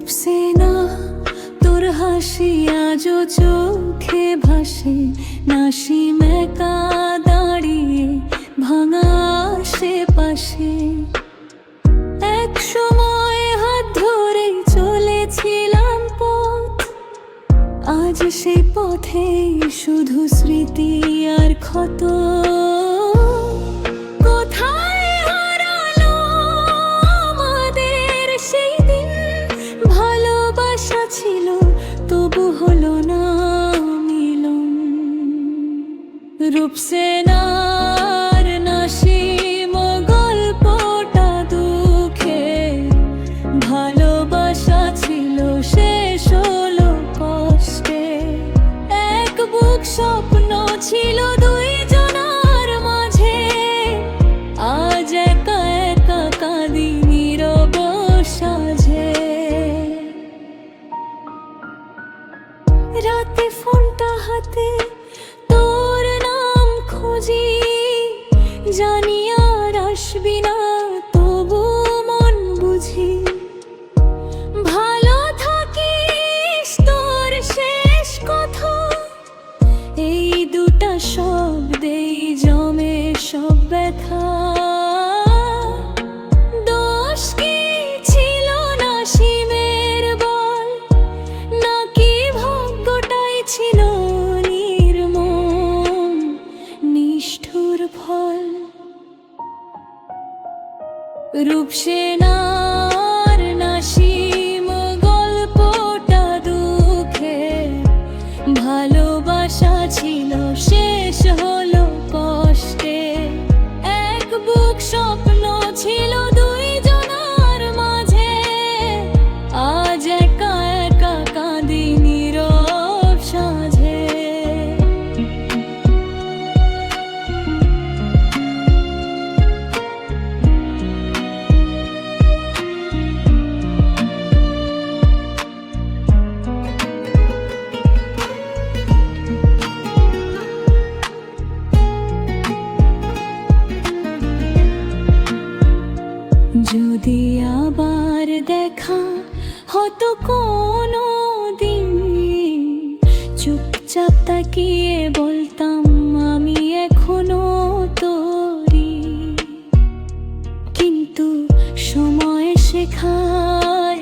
রূপসেনা তোর হাসি আজও চোখে ভাসে, নাসিম একা দাঁড়িয়ে ভাঙা আশেপাশে। এক সময় হাত ধরে চলেছিলাম পথ, আজ সেই পথে শুধু স্মৃতি আর ক্ষত। কোথায় হারালো আমাদের সেই দিন, ভালোবাসা ছিল তবু হলো না মিলন। রূপসেনার নাসিম গল্পটা দুঃখে, ভালোবাসা ছিল শেষ হলো কষ্টে। এক বুক স্বপ্ন ছিল দুই জনার মাঝে, আজ একা একা কাঁদি নীরব সাজে। রাতে ফোনটা হাতে তোর নাম খুঁজি, জানি আর আসবি না তবু মন বুঝি। ভালো থাকিস তোর শেষ কথা, এই দুটা শব্দেই জমে সব ব্যথা। দোষ কি ছিল নাসিমের বল, নাকি ভাগ্যটাই ছিল নির্মম নিষ্ঠুর ফল। রূপসেনার নাসিম গল্পটা দুঃখে, ভালোবাসা ছিল শেষ হলো কষ্টে। এক বুক স্বপ্ন ছিল দুই জনার মাঝে, আজ একা একা কাঁদি নীরব সাজে। যদি আবার দেখা হতো কোনো দিন, চুপচাপ তাকিয়ে বলতাম আমি এখনো তোরই। কিন্তু সময় শেখায়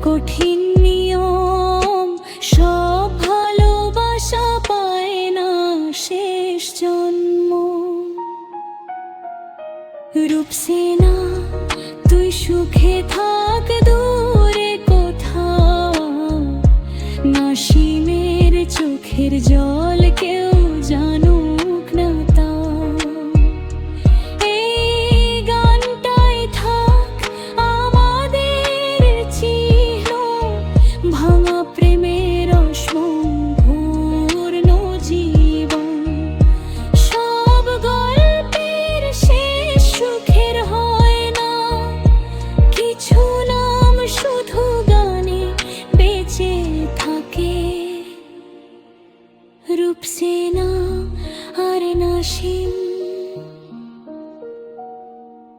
কঠিন নিয়ম, সব ভালোবাসা পায় না শেষ জন্ম। রূপসেনা তুই সুখে থাক দূরে কোথাও, নাসিমের চোখের জল